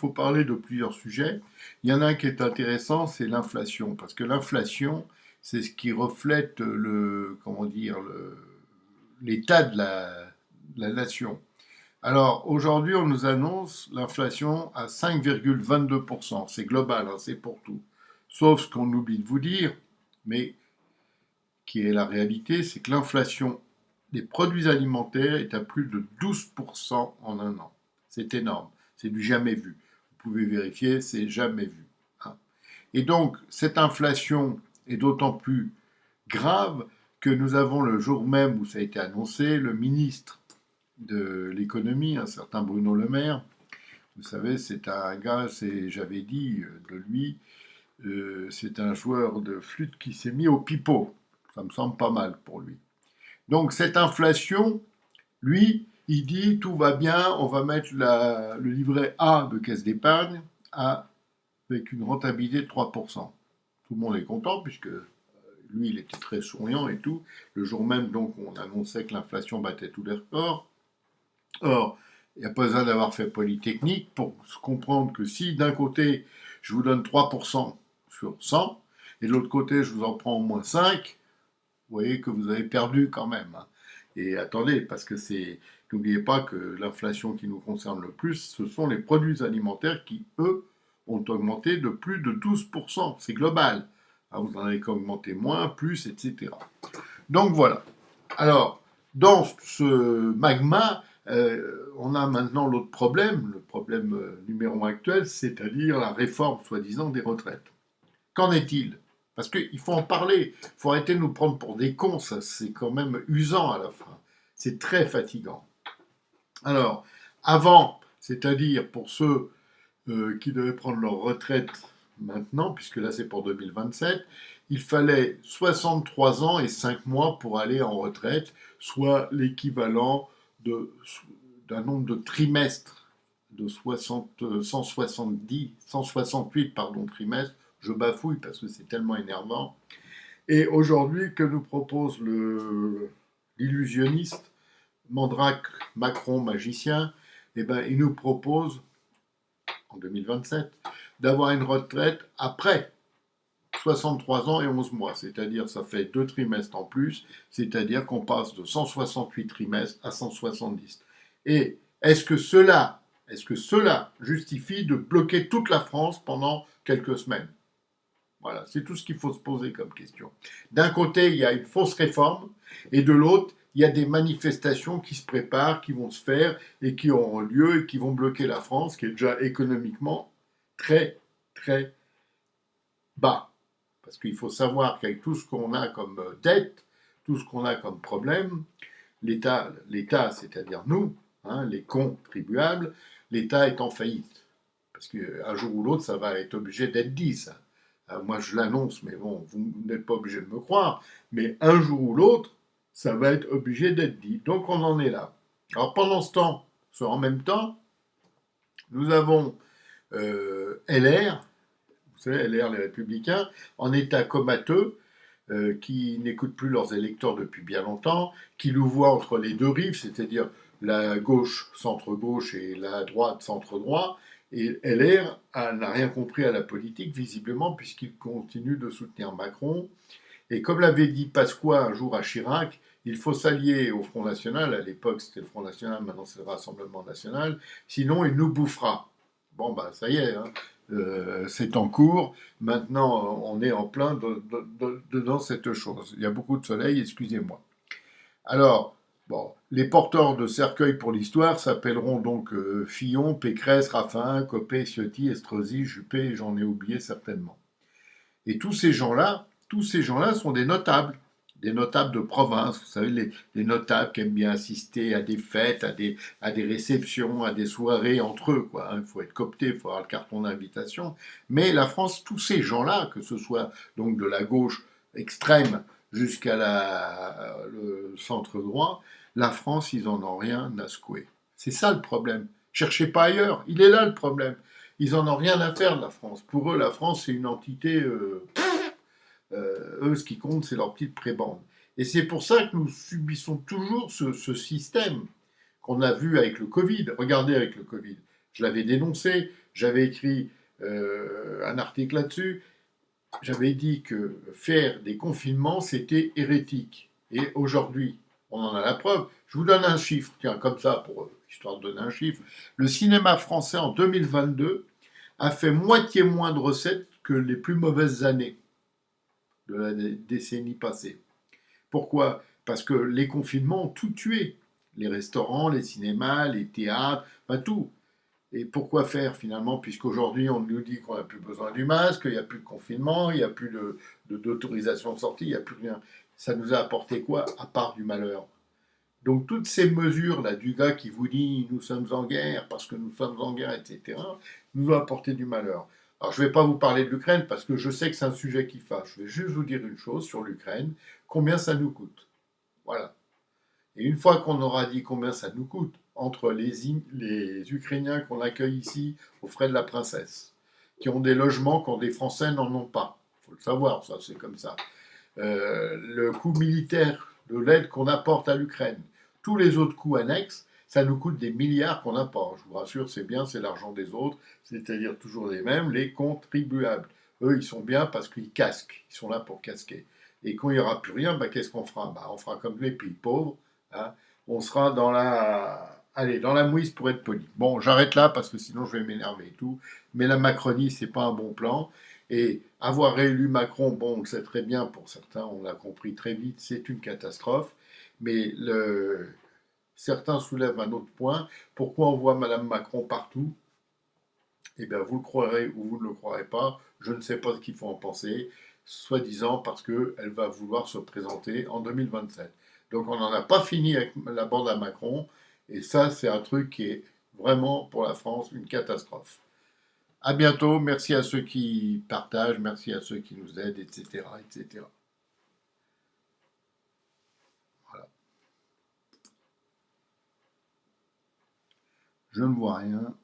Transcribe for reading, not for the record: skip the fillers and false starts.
faut parler de plusieurs sujets. Il y en a un qui est intéressant, c'est l'inflation. Parce que l'inflation, c'est ce qui reflète comment dire, l'état de la nation. Alors, aujourd'hui, on nous annonce l'inflation à 5,22%. C'est global, hein, c'est pour tout. Sauf ce qu'on oublie de vous dire, mais qui est la réalité, c'est que l'inflation des produits alimentaires est à plus de 12% en un an. C'est énorme. C'est du jamais vu. Vous pouvez vérifier, c'est jamais vu. Hein. Et donc, cette inflation est d'autant plus grave que nous avons le jour même où ça a été annoncé, le ministre de l'économie, un certain Bruno Le Maire. Vous savez, c'est un gars, j'avais dit de lui, c'est un joueur de flûte qui s'est mis au pipeau. Ça me semble pas mal pour lui. Donc cette inflation, lui, il dit tout va bien, on va mettre le livret A de caisse d'épargne avec une rentabilité de 3%. Tout le monde est content puisque lui, il était très souriant et tout. Le jour même, donc, on annonçait que l'inflation battait tous les records. Or, il n'y a pas besoin d'avoir fait Polytechnique pour se comprendre que si d'un côté, je vous donne 3% sur 100, et de l'autre côté, je vous en prends au moins 5, vous voyez que vous avez perdu quand même. Hein. Et attendez, parce que n'oubliez pas que l'inflation qui nous concerne le plus, ce sont les produits alimentaires qui, eux, ont augmenté de plus de 12%. C'est global. Hein, vous en avez qu'augmenté moins, plus, etc. Donc voilà. Alors, dans ce magma, on a maintenant l'autre problème, le problème numéro 1 actuel, c'est-à-dire la réforme soi-disant des retraites. Qu'en est-il? Parce qu'il faut en parler, il faut arrêter de nous prendre pour des cons, ça c'est quand même usant à la fin, c'est très fatigant. Alors, avant, c'est-à-dire pour ceux qui devaient prendre leur retraite maintenant, puisque là c'est pour 2027, il fallait 63 ans et 5 mois pour aller en retraite, soit l'équivalent d'un nombre de trimestres de 168 trimestres. Je bafouille parce que c'est tellement énervant. Et aujourd'hui, que nous propose l'illusionniste, Mandrake Macron magicien? Eh ben, il nous propose, en 2027, d'avoir une retraite après 63 ans et 11 mois, c'est-à-dire ça fait 2 trimestres en plus, c'est-à-dire qu'on passe de 168 trimestres à 170. Et est-ce que cela justifie de bloquer toute la France pendant quelques semaines? Voilà, c'est tout ce qu'il faut se poser comme question. D'un côté, il y a une fausse réforme, et de l'autre, il y a des manifestations qui se préparent, qui vont se faire, et qui auront lieu, et qui vont bloquer la France, qui est déjà économiquement très, très bas. Parce qu'il faut savoir qu'avec tout ce qu'on a comme dette, tout ce qu'on a comme problème, l'État, c'est-à-dire nous, hein, les contribuables, l'État est en faillite. Parce qu'un jour ou l'autre, ça va être obligé d'être dit, ça. Moi, je l'annonce, mais bon, vous n'êtes pas obligé de me croire. Mais un jour ou l'autre, ça va être obligé d'être dit. Donc, on en est là. Alors, pendant ce temps, en même temps, nous avons LR, vous savez, LR, les Républicains, en état comateux, qui n'écoutent plus leurs électeurs depuis bien longtemps, qui nous voient entre les deux rives, c'est-à-dire la gauche, centre-gauche et la droite, centre-droit. Et LR n'a rien compris à la politique, visiblement, puisqu'il continue de soutenir Macron. Et comme l'avait dit Pasqua un jour à Chirac, il faut s'allier au Front National. À l'époque, c'était le Front National, maintenant c'est le Rassemblement National. Sinon, il nous bouffera. Bon, ben, ça y est, hein. C'est en cours. Maintenant, on est en plein dans cette chose. Il y a beaucoup de soleil, excusez-moi. Alors, bon, les porteurs de cercueils pour l'histoire s'appelleront donc Fillon, Pécresse, Raffarin, Copé, Ciotti, Estrosi, Juppé, j'en ai oublié certainement. Et tous ces gens-là sont des notables de province. Vous savez, les notables qui aiment bien assister à des fêtes, à des réceptions, à des soirées entre eux, quoi. Il faut être coopté, il faut avoir le carton d'invitation. Mais la France, tous ces gens-là, que ce soit donc de la gauche extrême jusqu'à le centre droit, la France, ils en ont rien à secouer. C'est ça le problème. Cherchez pas ailleurs, il est là le problème. Ils en ont rien à faire de la France. Pour eux, la France, c'est une entité. Eux, ce qui compte, c'est leur petite prébande. Et c'est pour ça que nous subissons toujours ce système qu'on a vu avec le Covid. Regardez avec le Covid. Je l'avais dénoncé, j'avais écrit un article là-dessus. J'avais dit que faire des confinements, c'était hérétique. Et aujourd'hui, on en a la preuve. Je vous donne un chiffre, tiens, comme ça, pour histoire de donner un chiffre. Le cinéma français en 2022 a fait moitié moins de recettes que les plus mauvaises années de la décennie passée. Pourquoi? Parce que les confinements ont tout tué. Les restaurants, les cinémas, les théâtres, enfin tout. Et pourquoi faire finalement, puisqu'aujourd'hui on nous dit qu'on n'a plus besoin du masque, il n'y a plus de confinement, il n'y a plus d'autorisation de sortie, il n'y a plus rien. Ça nous a apporté quoi à part du malheur? Donc toutes ces mesures-là du gars qui vous dit nous sommes en guerre parce que nous sommes en guerre, etc., nous ont apporté du malheur. Alors je ne vais pas vous parler de l'Ukraine parce que je sais que c'est un sujet qui fâche. Je vais juste vous dire une chose sur l'Ukraine, combien ça nous coûte. Voilà. Et une fois qu'on aura dit combien ça nous coûte, entre les Ukrainiens qu'on accueille ici aux frais de la princesse, qui ont des logements quand des Français n'en ont pas, il faut le savoir, ça c'est comme ça, le coût militaire de l'aide qu'on apporte à l'Ukraine, tous les autres coûts annexes, ça nous coûte des milliards qu'on apporte. Je vous rassure, c'est bien, c'est l'argent des autres, c'est-à-dire toujours les mêmes, les contribuables. Eux, ils sont bien parce qu'ils casquent, ils sont là pour casquer. Et quand il n'y aura plus rien, bah, qu'est-ce qu'on fera? Bah, on fera comme les pays pauvres, hein. On sera dans la, allez, dans la mouise pour être poli. Bon, j'arrête là parce que sinon je vais m'énerver et tout. Mais la Macronie, c'est pas un bon plan. Et avoir réélu Macron, bon, on le sait très bien, pour certains, on l'a compris très vite, c'est une catastrophe. Mais certains soulèvent un autre point. Pourquoi on voit Madame Macron partout? Eh bien, vous le croirez ou vous ne le croirez pas, je ne sais pas ce qu'il faut en penser, soi-disant parce qu'elle va vouloir se présenter en 2027. Donc on n'en a pas fini avec la bande à Macron, et ça c'est un truc qui est vraiment pour la France une catastrophe. À bientôt, merci à ceux qui partagent, merci à ceux qui nous aident, etc. etc. Voilà. Je ne vois rien.